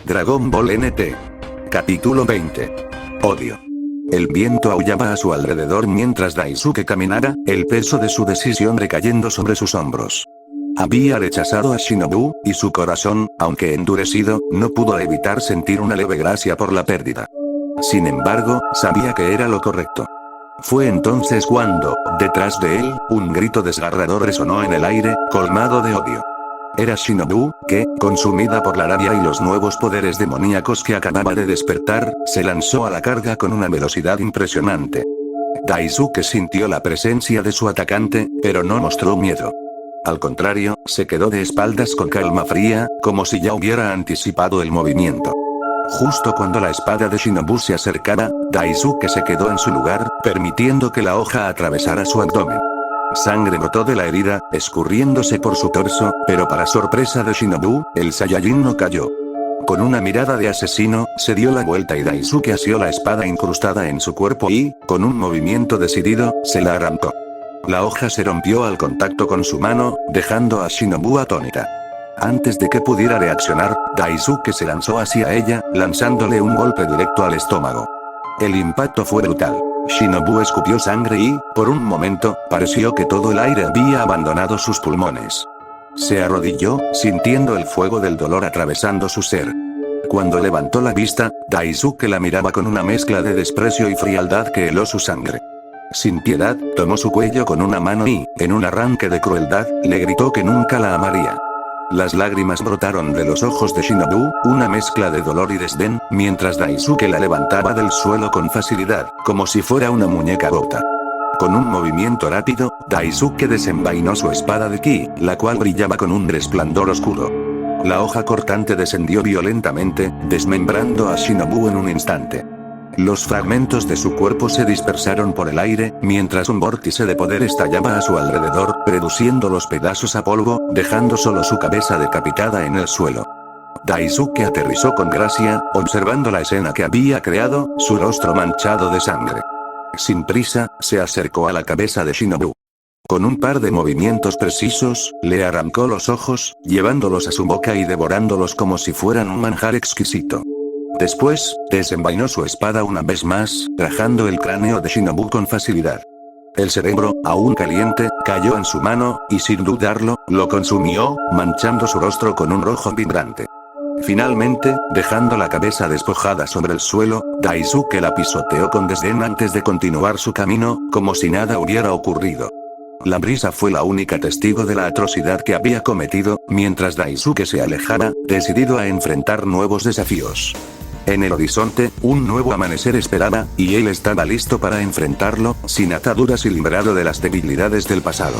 Dragon Ball NT. Capítulo 20. Odio. El viento aullaba a su alrededor mientras Daisuke caminara, el peso de su decisión recayendo sobre sus hombros. Había rechazado a Shinobu, y su corazón, aunque endurecido, no pudo evitar sentir una leve gracia por la pérdida. Sin embargo, sabía que era lo correcto. Fue entonces cuando, detrás de él, un grito desgarrador resonó en el aire, colmado de odio. Era Shinobu, que, consumida por la rabia y los nuevos poderes demoníacos que acababa de despertar, se lanzó a la carga con una velocidad impresionante. Daisuke sintió la presencia de su atacante, pero no mostró miedo. Al contrario, se quedó de espaldas con calma fría, como si ya hubiera anticipado el movimiento. Justo cuando la espada de Shinobu se acercaba, Daisuke se quedó en su lugar, permitiendo que la hoja atravesara su abdomen. Sangre brotó de la herida, escurriéndose por su torso, pero para sorpresa de Shinobu, el Saiyajin no cayó. Con una mirada de asesino, se dio la vuelta y Daisuke asió la espada incrustada en su cuerpo y, con un movimiento decidido, se la arrancó. La hoja se rompió al contacto con su mano, dejando a Shinobu atónita. Antes de que pudiera reaccionar, Daisuke se lanzó hacia ella, lanzándole un golpe directo al estómago. El impacto fue brutal. Shinobu escupió sangre y, por un momento, pareció que todo el aire había abandonado sus pulmones. Se arrodilló, sintiendo el fuego del dolor atravesando su ser. Cuando levantó la vista, Daisuke la miraba con una mezcla de desprecio y frialdad que heló su sangre. Sin piedad, tomó su cuello con una mano y, en un arranque de crueldad, le gritó que nunca la amaría. Las lágrimas brotaron de los ojos de Shinobu, una mezcla de dolor y desdén, mientras Daisuke la levantaba del suelo con facilidad, como si fuera una muñeca rota. Con un movimiento rápido, Daisuke desenvainó su espada de ki, la cual brillaba con un resplandor oscuro. La hoja cortante descendió violentamente, desmembrando a Shinobu en un instante. Los fragmentos de su cuerpo se dispersaron por el aire, mientras un vórtice de poder estallaba a su alrededor, reduciendo los pedazos a polvo, dejando solo su cabeza decapitada en el suelo. Daisuke aterrizó con gracia, observando la escena que había creado, su rostro manchado de sangre. Sin prisa, se acercó a la cabeza de Shinobu. Con un par de movimientos precisos, le arrancó los ojos, llevándolos a su boca y devorándolos como si fueran un manjar exquisito. Después, desenvainó su espada una vez más, rajando el cráneo de Shinobu con facilidad. El cerebro, aún caliente, cayó en su mano, y sin dudarlo, lo consumió, manchando su rostro con un rojo vibrante. Finalmente, dejando la cabeza despojada sobre el suelo, Daisuke la pisoteó con desdén antes de continuar su camino, como si nada hubiera ocurrido. La brisa fue la única testigo de la atrocidad que había cometido, mientras Daisuke se alejara, decidido a enfrentar nuevos desafíos. En el horizonte, un nuevo amanecer esperaba, y él estaba listo para enfrentarlo, sin ataduras y librado de las debilidades del pasado.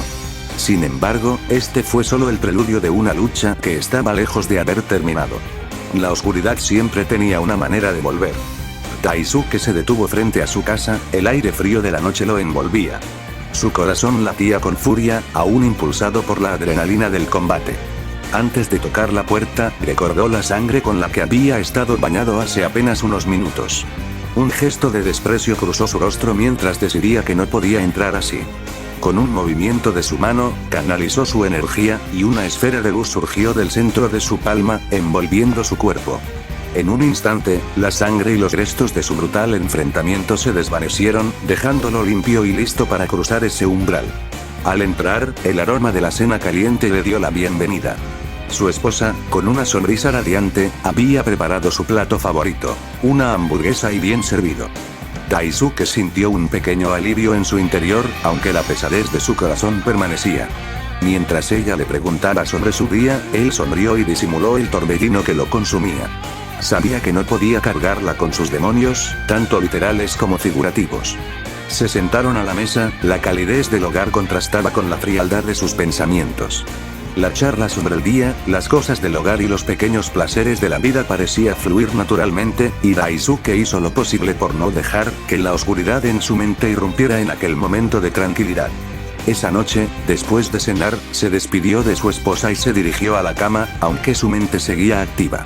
Sin embargo, este fue solo el preludio de una lucha que estaba lejos de haber terminado. La oscuridad siempre tenía una manera de volver. Daisuke se detuvo frente a su casa, el aire frío de la noche lo envolvía. Su corazón latía con furia, aún impulsado por la adrenalina del combate. Antes de tocar la puerta, recordó la sangre con la que había estado bañado hace apenas unos minutos. Un gesto de desprecio cruzó su rostro mientras decidía que no podía entrar así. Con un movimiento de su mano, canalizó su energía, y una esfera de luz surgió del centro de su palma, envolviendo su cuerpo. En un instante, la sangre y los restos de su brutal enfrentamiento se desvanecieron, dejándolo limpio y listo para cruzar ese umbral. Al entrar, el aroma de la cena caliente le dio la bienvenida. Su esposa, con una sonrisa radiante, había preparado su plato favorito, una hamburguesa y bien servido. Daisuke sintió un pequeño alivio en su interior, aunque la pesadez de su corazón permanecía. Mientras ella le preguntaba sobre su día, él sonrió y disimuló el torbellino que lo consumía. Sabía que no podía cargarla con sus demonios, tanto literales como figurativos. Se sentaron a la mesa, la calidez del hogar contrastaba con la frialdad de sus pensamientos. La charla sobre el día, las cosas del hogar y los pequeños placeres de la vida parecía fluir naturalmente, y Daisuke hizo lo posible por no dejar que la oscuridad en su mente irrumpiera en aquel momento de tranquilidad. Esa noche, después de cenar, se despidió de su esposa y se dirigió a la cama, aunque su mente seguía activa.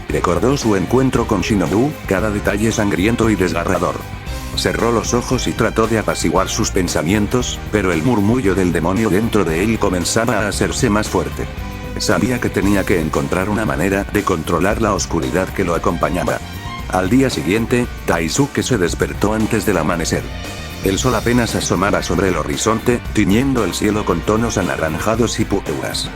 Recordó su encuentro con Shinobu, cada detalle sangriento y desgarrador. Cerró los ojos y trató de apaciguar sus pensamientos, pero el murmullo del demonio dentro de él comenzaba a hacerse más fuerte. Sabía que tenía que encontrar una manera de controlar la oscuridad que lo acompañaba. Al día siguiente, Daisuke se despertó antes del amanecer. El sol apenas asomaba sobre el horizonte, tiñendo el cielo con tonos anaranjados y púrpuras.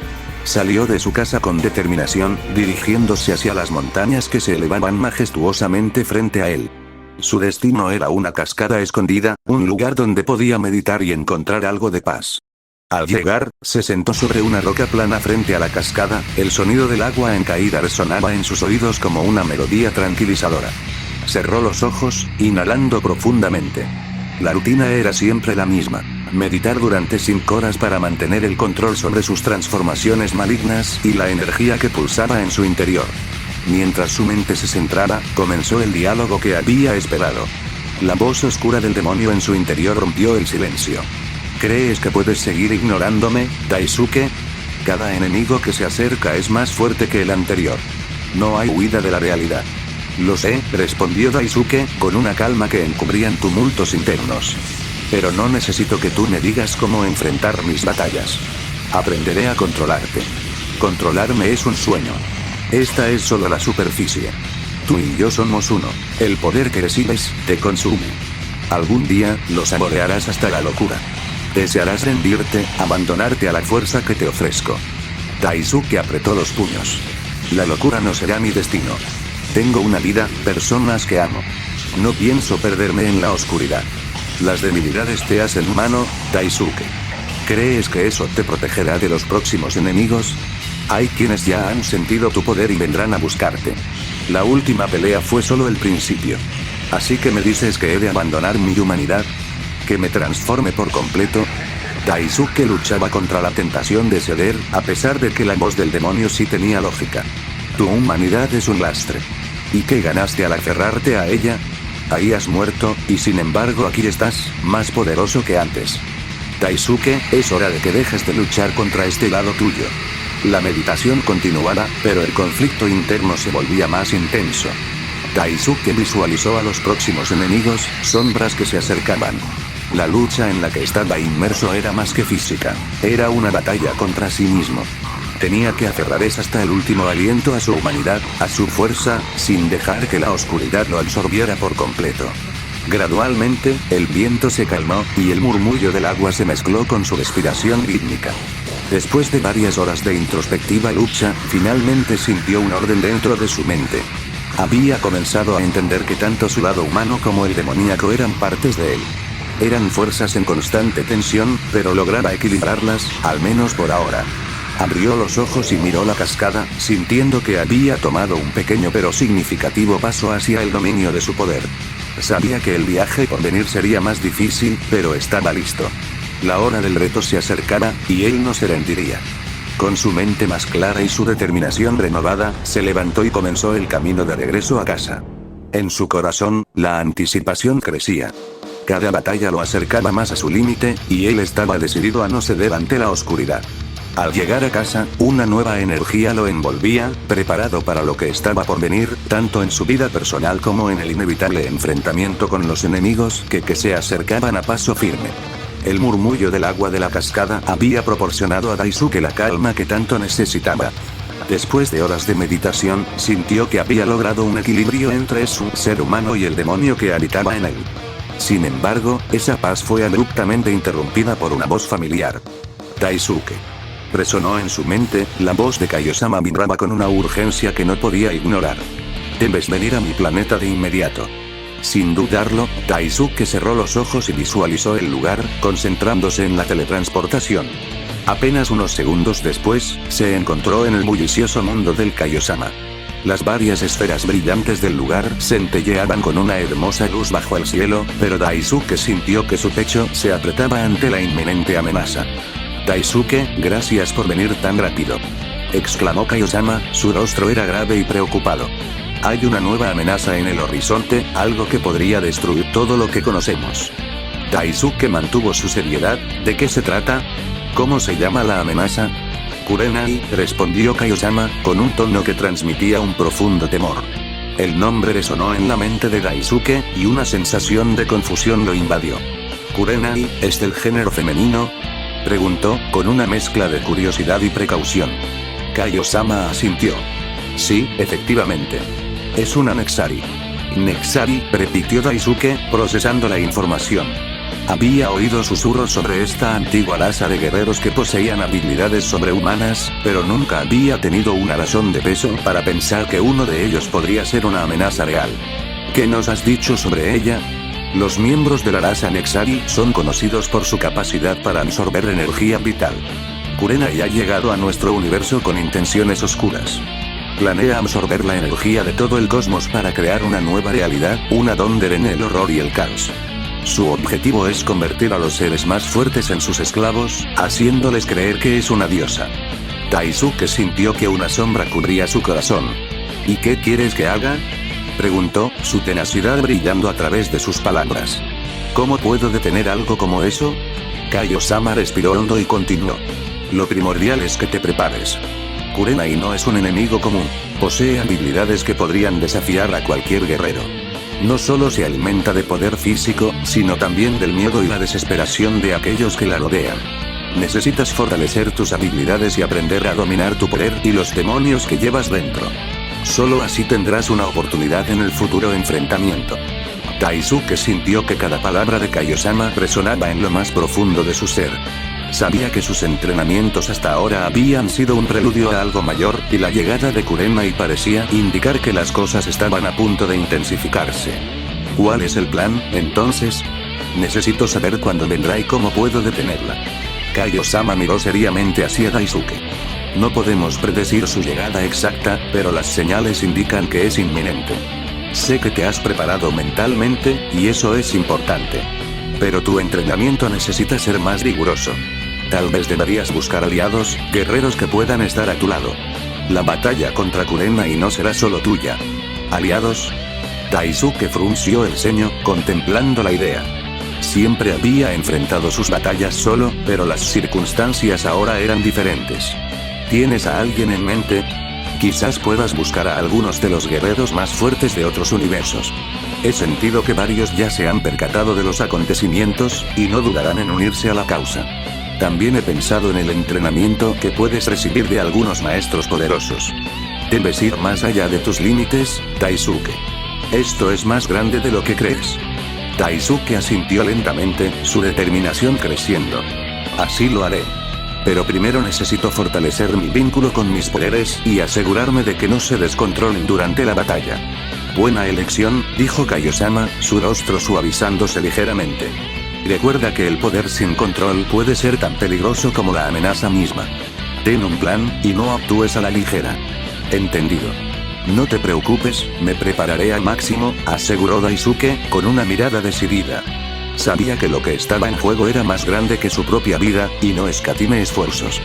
Salió de su casa con determinación, dirigiéndose hacia las montañas que se elevaban majestuosamente frente a él. Su destino era una cascada escondida, un lugar donde podía meditar y encontrar algo de paz. Al llegar, se sentó sobre una roca plana frente a la cascada, el sonido del agua en caída resonaba en sus oídos como una melodía tranquilizadora. Cerró los ojos, inhalando profundamente. La rutina era siempre la misma. Meditar durante 5 horas para mantener el control sobre sus transformaciones malignas y la energía que pulsaba en su interior. Mientras su mente se centraba, comenzó el diálogo que había esperado. La voz oscura del demonio en su interior rompió el silencio. ¿Crees que puedes seguir ignorándome, Daisuke? Cada enemigo que se acerca es más fuerte que el anterior. No hay huida de la realidad. Lo sé, respondió Daisuke, con una calma que encubrían tumultos internos. Pero no necesito que tú me digas cómo enfrentar mis batallas. Aprenderé a controlarte. Controlarme es un sueño. Esta es solo la superficie. Tú y yo somos uno. El poder que recibes, te consume. Algún día, lo saborearás hasta la locura. Desearás rendirte, abandonarte a la fuerza que te ofrezco. Daisuke apretó los puños. La locura no será mi destino. Tengo una vida, personas que amo. No pienso perderme en la oscuridad. Las debilidades te hacen humano, Daisuke. ¿Crees que eso te protegerá de los próximos enemigos? Hay quienes ya han sentido tu poder y vendrán a buscarte. La última pelea fue solo el principio. Así que me dices que he de abandonar mi humanidad. ¿Que me transforme por completo? Daisuke luchaba contra la tentación de ceder, a pesar de que la voz del demonio sí tenía lógica. Tu humanidad es un lastre. ¿Y qué ganaste al aferrarte a ella? Ahí has muerto, y sin embargo aquí estás, más poderoso que antes. Daisuke, es hora de que dejes de luchar contra este lado tuyo. La meditación continuaba, pero el conflicto interno se volvía más intenso. Daisuke visualizó a los próximos enemigos, sombras que se acercaban. La lucha en la que estaba inmerso era más que física. Era una batalla contra sí mismo. Tenía que aferrar hasta el último aliento a su humanidad, a su fuerza, sin dejar que la oscuridad lo absorbiera por completo. Gradualmente, el viento se calmó, y el murmullo del agua se mezcló con su respiración rítmica. Después de varias horas de introspectiva lucha, finalmente sintió un orden dentro de su mente. Había comenzado a entender que tanto su lado humano como el demoníaco eran partes de él. Eran fuerzas en constante tensión, pero lograba equilibrarlas, al menos por ahora. Abrió los ojos y miró la cascada, sintiendo que había tomado un pequeño pero significativo paso hacia el dominio de su poder. Sabía que el viaje por venir sería más difícil, pero estaba listo. La hora del reto se acercaba, y él no se rendiría. Con su mente más clara y su determinación renovada, se levantó y comenzó el camino de regreso a casa. En su corazón, la anticipación crecía. Cada batalla lo acercaba más a su límite, y él estaba decidido a no ceder ante la oscuridad. Al llegar a casa, una nueva energía lo envolvía, preparado para lo que estaba por venir, tanto en su vida personal como en el inevitable enfrentamiento con los enemigos que se acercaban a paso firme. El murmullo del agua de la cascada había proporcionado a Daisuke la calma que tanto necesitaba. Después de horas de meditación, sintió que había logrado un equilibrio entre su ser humano y el demonio que habitaba en él. Sin embargo, esa paz fue abruptamente interrumpida por una voz familiar. Daisuke. Resonó en su mente, la voz de Kaiosama vibraba con una urgencia que no podía ignorar. Debes venir a mi planeta de inmediato. Sin dudarlo, Daisuke cerró los ojos y visualizó el lugar, concentrándose en la teletransportación. Apenas unos segundos después, se encontró en el bullicioso mundo del Kaiosama. Las varias esferas brillantes del lugar centelleaban con una hermosa luz bajo el cielo, pero Daisuke sintió que su pecho se apretaba ante la inminente amenaza. Daisuke, gracias por venir tan rápido. Exclamó Kaiosama, su rostro era grave y preocupado. Hay una nueva amenaza en el horizonte, algo que podría destruir todo lo que conocemos. Daisuke mantuvo su seriedad. ¿De qué se trata? ¿Cómo se llama la amenaza? Kurenai, respondió Kaiosama, con un tono que transmitía un profundo temor. El nombre resonó en la mente de Daisuke, y una sensación de confusión lo invadió. ¿Kurenai es del género femenino?, preguntó, con una mezcla de curiosidad y precaución. Kaio-sama asintió. Sí, efectivamente. Es una Nexari. Nexari, repitió Daisuke, procesando la información. Había oído susurros sobre esta antigua raza de guerreros que poseían habilidades sobrehumanas, pero nunca había tenido una razón de peso para pensar que uno de ellos podría ser una amenaza real. ¿Qué nos has dicho sobre ella? Los miembros de la raza Nexari son conocidos por su capacidad para absorber energía vital. Kurenai ha llegado a nuestro universo con intenciones oscuras. Planea absorber la energía de todo el cosmos para crear una nueva realidad, una donde reine el horror y el caos. Su objetivo es convertir a los seres más fuertes en sus esclavos, haciéndoles creer que es una diosa. Daisuke sintió que una sombra cubría su corazón. ¿Y qué quieres que haga?, preguntó, su tenacidad brillando a través de sus palabras. ¿Cómo puedo detener algo como eso? Kaio-sama respiró hondo y continuó. Lo primordial es que te prepares. Kurenai no es un enemigo común, posee habilidades que podrían desafiar a cualquier guerrero. No solo se alimenta de poder físico, sino también del miedo y la desesperación de aquellos que la rodean. Necesitas fortalecer tus habilidades y aprender a dominar tu poder y los demonios que llevas dentro. Solo así tendrás una oportunidad en el futuro enfrentamiento. Daisuke sintió que cada palabra de Kaio-sama resonaba en lo más profundo de su ser. Sabía que sus entrenamientos hasta ahora habían sido un preludio a algo mayor, y la llegada de Kurenai parecía indicar que las cosas estaban a punto de intensificarse. ¿Cuál es el plan, entonces? Necesito saber cuándo vendrá y cómo puedo detenerla. Kaio-sama miró seriamente hacia Daisuke. No podemos predecir su llegada exacta, pero las señales indican que es inminente. Sé que te has preparado mentalmente, y eso es importante. Pero tu entrenamiento necesita ser más riguroso. Tal vez deberías buscar aliados, guerreros que puedan estar a tu lado. La batalla contra Kurenai no será solo tuya. ¿Aliados? Daisuke frunció el ceño, contemplando la idea. Siempre había enfrentado sus batallas solo, pero las circunstancias ahora eran diferentes. ¿Tienes a alguien en mente? Quizás puedas buscar a algunos de los guerreros más fuertes de otros universos. He sentido que varios ya se han percatado de los acontecimientos, y no dudarán en unirse a la causa. También he pensado en el entrenamiento que puedes recibir de algunos maestros poderosos. Debes ir más allá de tus límites, Daisuke. Esto es más grande de lo que crees. Daisuke asintió lentamente, su determinación creciendo. Así lo haré. Pero primero necesito fortalecer mi vínculo con mis poderes y asegurarme de que no se descontrolen durante la batalla. Buena elección, dijo Kaio-sama, su rostro suavizándose ligeramente. Recuerda que el poder sin control puede ser tan peligroso como la amenaza misma. Ten un plan, y no actúes a la ligera. Entendido. No te preocupes, me prepararé al máximo, aseguró Daisuke, con una mirada decidida. Sabía que lo que estaba en juego era más grande que su propia vida, y no escatime esfuerzos.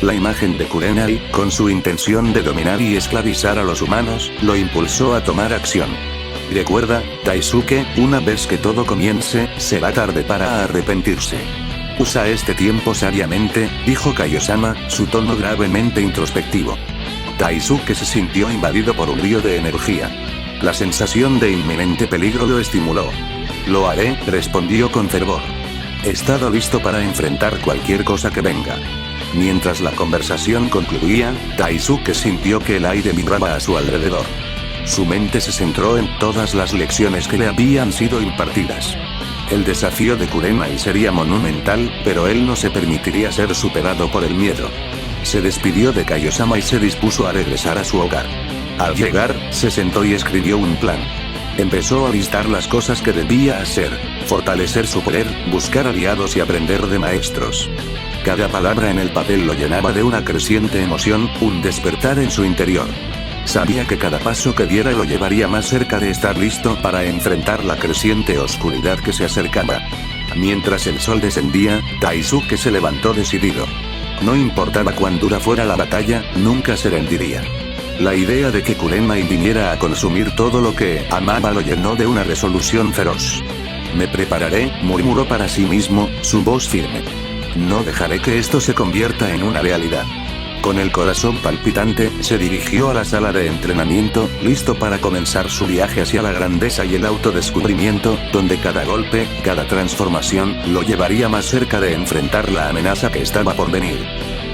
La imagen de Kurenai, con su intención de dominar y esclavizar a los humanos, lo impulsó a tomar acción. Recuerda, Daisuke, una vez que todo comience, será tarde para arrepentirse. Usa este tiempo sabiamente, dijo Kaio-sama, su tono gravemente introspectivo. Daisuke se sintió invadido por un río de energía. La sensación de inminente peligro lo estimuló. Lo haré, respondió con fervor. He estado listo para enfrentar cualquier cosa que venga. Mientras la conversación concluía, Daisuke sintió que el aire vibraba a su alrededor. Su mente se centró en todas las lecciones que le habían sido impartidas. El desafío de Kurenai sería monumental, pero él no se permitiría ser superado por el miedo. Se despidió de Kaio-sama y se dispuso a regresar a su hogar. Al llegar, se sentó y escribió un plan. Empezó a listar las cosas que debía hacer: fortalecer su poder, buscar aliados y aprender de maestros. Cada palabra en el papel lo llenaba de una creciente emoción, un despertar en su interior. Sabía que cada paso que diera lo llevaría más cerca de estar listo para enfrentar la creciente oscuridad que se acercaba. Mientras el sol descendía, Daisuke se levantó decidido. No importaba cuán dura fuera la batalla, nunca se rendiría. La idea de que Kurenai viniera a consumir todo lo que amaba lo llenó de una resolución feroz. Me prepararé, murmuró para sí mismo, su voz firme. No dejaré que esto se convierta en una realidad. Con el corazón palpitante, se dirigió a la sala de entrenamiento, listo para comenzar su viaje hacia la grandeza y el autodescubrimiento, donde cada golpe, cada transformación, lo llevaría más cerca de enfrentar la amenaza que estaba por venir.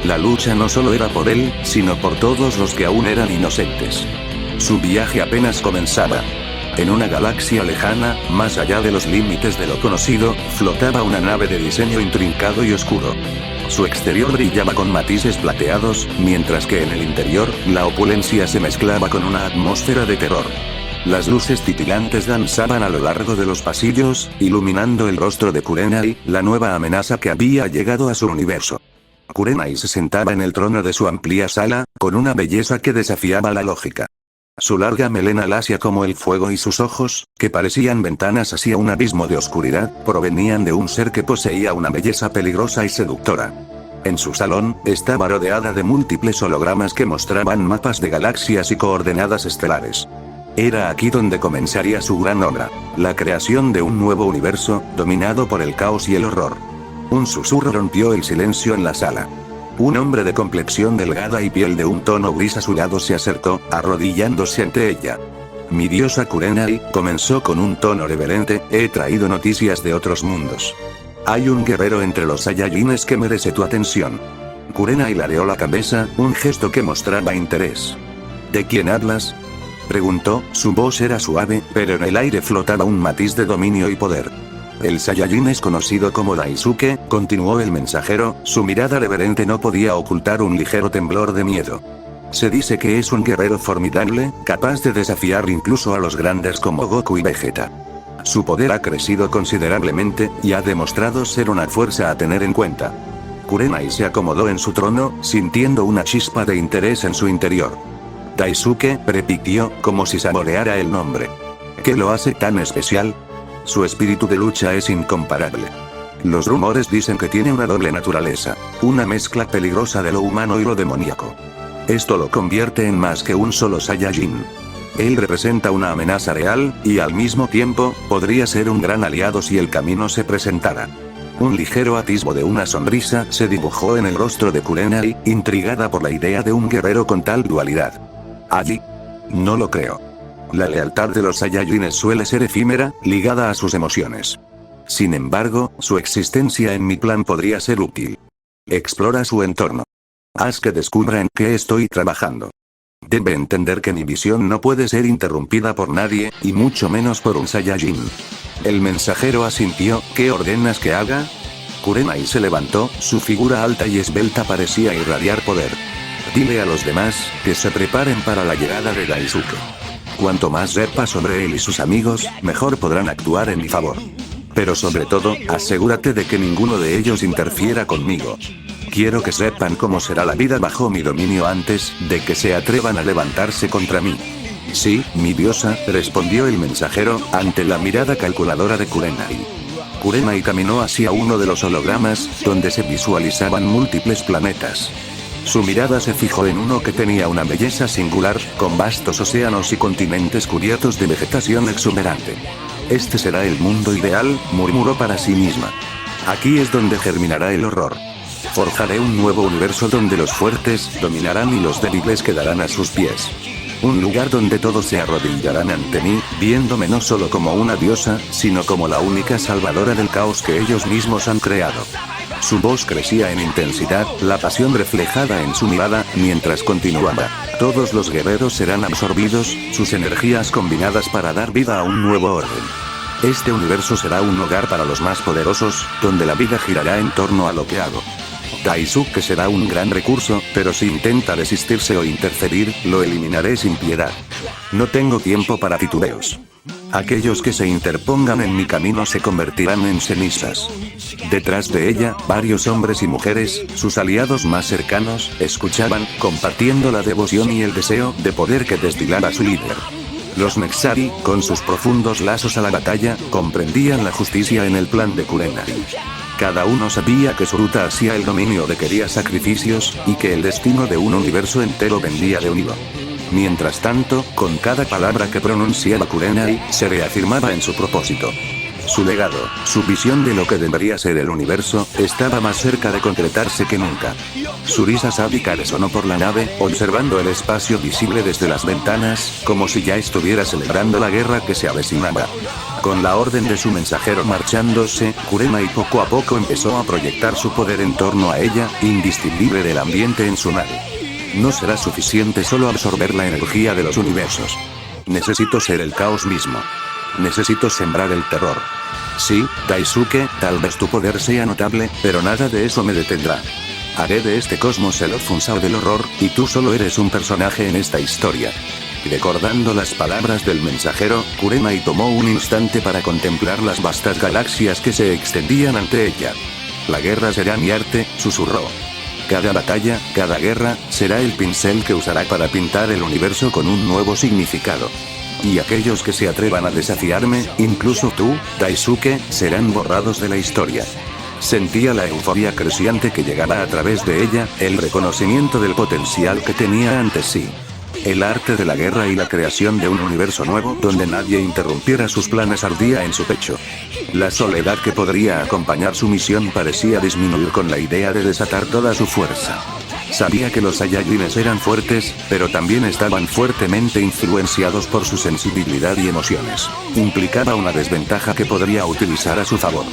La lucha no solo era por él, sino por todos los que aún eran inocentes. Su viaje apenas comenzaba. En una galaxia lejana, más allá de los límites de lo conocido, flotaba una nave de diseño intrincado y oscuro. Su exterior brillaba con matices plateados, mientras que en el interior, la opulencia se mezclaba con una atmósfera de terror. Las luces titilantes danzaban a lo largo de los pasillos, iluminando el rostro de Kurenai, la nueva amenaza que había llegado a su universo. Kurenai se sentaba en el trono de su amplia sala, con una belleza que desafiaba la lógica. Su larga melena lacia como el fuego y sus ojos, que parecían ventanas hacia un abismo de oscuridad, provenían de un ser que poseía una belleza peligrosa y seductora. En su salón, estaba rodeada de múltiples hologramas que mostraban mapas de galaxias y coordenadas estelares. Era aquí donde comenzaría su gran obra, la creación de un nuevo universo, dominado por el caos y el horror. Un susurro rompió el silencio en la sala. Un hombre de complexión delgada y piel de un tono gris azulado se acercó, arrodillándose ante ella. Mi diosa Kurenai, comenzó con un tono reverente, he traído noticias de otros mundos. Hay un guerrero entre los Saiyajines que merece tu atención. Kurenai ladeó la cabeza, un gesto que mostraba interés. ¿De quién hablas?, preguntó, su voz era suave, pero en el aire flotaba un matiz de dominio y poder. El Saiyajin es conocido como Daisuke, continuó el mensajero, su mirada reverente no podía ocultar un ligero temblor de miedo. Se dice que es un guerrero formidable, capaz de desafiar incluso a los grandes como Goku y Vegeta. Su poder ha crecido considerablemente, y ha demostrado ser una fuerza a tener en cuenta. Kurenai se acomodó en su trono, sintiendo una chispa de interés en su interior. Daisuke, repitió, como si saboreara el nombre. ¿Qué lo hace tan especial? Su espíritu de lucha es incomparable. Los rumores dicen que tiene una doble naturaleza, una mezcla peligrosa de lo humano y lo demoníaco. Esto lo convierte en más que un solo Saiyajin. Él representa una amenaza real, y al mismo tiempo, podría ser un gran aliado si el camino se presentara. Un ligero atisbo de una sonrisa se dibujó en el rostro de Kurenai, intrigada por la idea de un guerrero con tal dualidad. ¿Allí? No lo creo. La lealtad de los Saiyajines suele ser efímera, ligada a sus emociones. Sin embargo, su existencia en mi plan podría ser útil. Explora su entorno. Haz que descubra en qué estoy trabajando. Debe entender que mi visión no puede ser interrumpida por nadie, y mucho menos por un Saiyajin. El mensajero asintió, ¿qué ordenas que haga? Kurenai se levantó, su figura alta y esbelta parecía irradiar poder. Dile a los demás, que se preparen para la llegada de Daisuke. Cuanto más sepa sobre él y sus amigos, mejor podrán actuar en mi favor. Pero sobre todo, asegúrate de que ninguno de ellos interfiera conmigo. Quiero que sepan cómo será la vida bajo mi dominio antes de que se atrevan a levantarse contra mí. Sí, mi diosa, respondió el mensajero, ante la mirada calculadora de Kurenai. Kurenai caminó hacia uno de los hologramas, donde se visualizaban múltiples planetas. Su mirada se fijó en uno que tenía una belleza singular, con vastos océanos y continentes cubiertos de vegetación exuberante. Este será el mundo ideal, murmuró para sí misma. Aquí es donde germinará el horror. Forjaré un nuevo universo donde los fuertes dominarán y los débiles quedarán a sus pies. Un lugar donde todos se arrodillarán ante mí, viéndome no solo como una diosa, sino como la única salvadora del caos que ellos mismos han creado. Su voz crecía en intensidad, la pasión reflejada en su mirada, mientras continuaba. Todos los guerreros serán absorbidos, sus energías combinadas para dar vida a un nuevo orden. Este universo será un hogar para los más poderosos, donde la vida girará en torno a lo que hago. Daisuke será un gran recurso, pero si intenta resistirse o interferir, lo eliminaré sin piedad. No tengo tiempo para titubeos. Aquellos que se interpongan en mi camino se convertirán en cenizas. Detrás de ella, varios hombres y mujeres, sus aliados más cercanos, escuchaban, compartiendo la devoción y el deseo de poder que destilaba su líder. Los Nexari, con sus profundos lazos a la batalla, comprendían la justicia en el plan de Kurenai. Cada uno sabía que su ruta hacia el dominio requería sacrificios, y que el destino de un universo entero vendía de unido. Mientras tanto, con cada palabra que pronunciaba Kurenai, se reafirmaba en su propósito. Su legado, su visión de lo que debería ser el universo, estaba más cerca de concretarse que nunca. Su risa sádica resonó por la nave, observando el espacio visible desde las ventanas, como si ya estuviera celebrando la guerra que se avecinaba. Con la orden de su mensajero marchándose, Kurenai poco a poco empezó a proyectar su poder en torno a ella, indistinguible del ambiente en su nave. No será suficiente solo absorber la energía de los universos. Necesito ser el caos mismo. Necesito sembrar el terror. Sí, Daisuke, tal vez tu poder sea notable, pero nada de eso me detendrá. Haré de este cosmos el Ofunsao del horror, y tú solo eres un personaje en esta historia. Recordando las palabras del mensajero, Kurenai tomó un instante para contemplar las vastas galaxias que se extendían ante ella. La guerra será mi arte, susurró. Cada batalla, cada guerra, será el pincel que usará para pintar el universo con un nuevo significado. Y aquellos que se atrevan a desafiarme, incluso tú, Daisuke, serán borrados de la historia. Sentía la euforia creciente que llegaba a través de ella, el reconocimiento del potencial que tenía ante sí. El arte de la guerra y la creación de un universo nuevo donde nadie interrumpiera sus planes ardía en su pecho. La soledad que podría acompañar su misión parecía disminuir con la idea de desatar toda su fuerza. Sabía que los Saiyajines eran fuertes, pero también estaban fuertemente influenciados por su sensibilidad y emociones. Implicaba una desventaja que podría utilizar a su favor.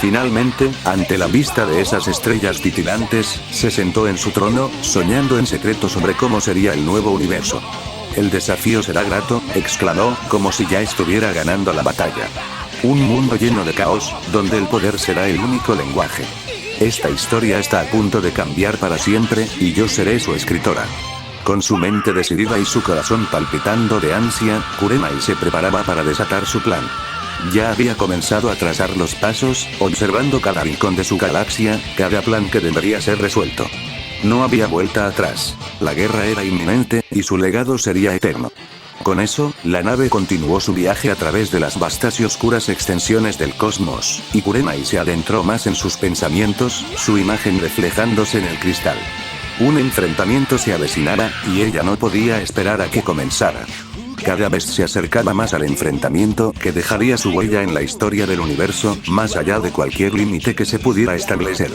Finalmente, ante la vista de esas estrellas titilantes, se sentó en su trono, soñando en secreto sobre cómo sería el nuevo universo. El desafío será grato, exclamó, como si ya estuviera ganando la batalla. Un mundo lleno de caos, donde el poder será el único lenguaje. Esta historia está a punto de cambiar para siempre, y yo seré su escritora. Con su mente decidida y su corazón palpitando de ansia, Kurenai se preparaba para desatar su plan. Ya había comenzado a trazar los pasos, observando cada rincón de su galaxia, cada plan que debería ser resuelto. No había vuelta atrás. La guerra era inminente, y su legado sería eterno. Con eso, la nave continuó su viaje a través de las vastas y oscuras extensiones del cosmos, y Kurenai se adentró más en sus pensamientos, su imagen reflejándose en el cristal. Un enfrentamiento se avecinaba, y ella no podía esperar a que comenzara. Cada vez se acercaba más al enfrentamiento que dejaría su huella en la historia del universo, más allá de cualquier límite que se pudiera establecer.